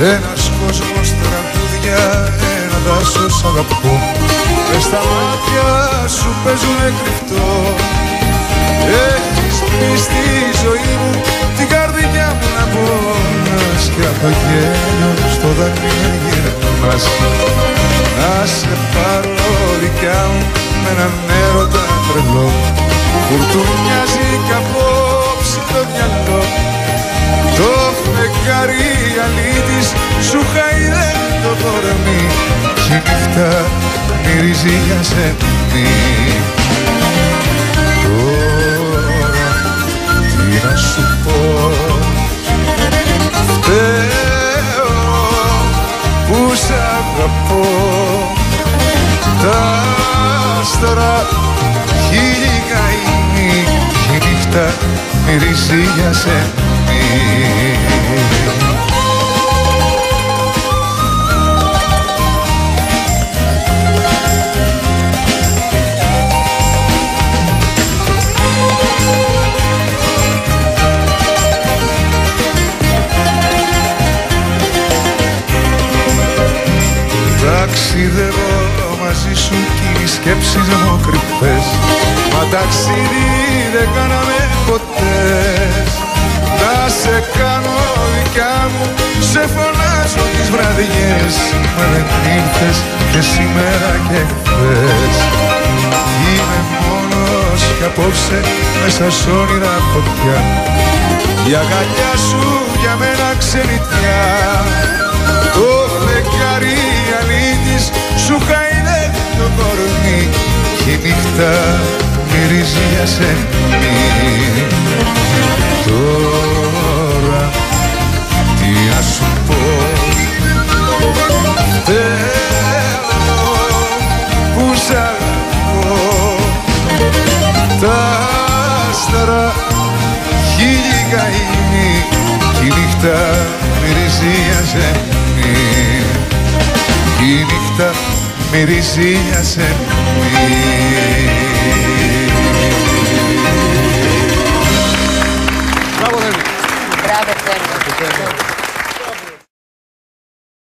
Ένας κόσμος τραγούδια, ένα δάσος αγαπώ. Μες στα μάτια σου παίζουνε κρυφτό. Έχεις πει στη ζωή μου την καρδιά μου να πόνας και απ' το γέλιο στο δάκρυ να γυρνάς. Να σε πάρω δικιά μου με έναν έρωτα τρελό. Φουρτουνιάζει κι απόψε το μυαλό. Το φεγγάρι αλήτης σου χαϊδεύει το κορμί κι η νύχτα μυρίζει για σεμνή. Τώρα τι να σου πω, φταίω που σ' αγαπώ. Τα άστρα χίλιοι καημοί κι η νύχτα μυρίζει για σεμνή. Ταξιδεύω μαζί σου κι οι σκέψεις μου κρυφές. Μα ταξίδι δεν κάναμε ποτέ. Να σε κάνω δικιά μου, σε φωνάζω τις βραδιές. Μα δεν ήρθες και σήμερα και χθες. Είμαι μόνος κι απόψε μέσα σ' όνειρα φωτιά. Η αγκαλιά σου για μένα ξενιτιά. Το φεγγάρι αλήτης σου χαϊδεύει το κορμί κι η νύχτα μυρίζει για σεμνή. Τώρα τι να σου πω, θέλω που σ' αγαπώ. Τα άστρα χίλιοι καημοί κι η νύχτα μυρίζει για σεμνή. Η νύχτα μυρίζει για σεμνή. Μπράβο, Θέμη. Μπράβο, Θέμη.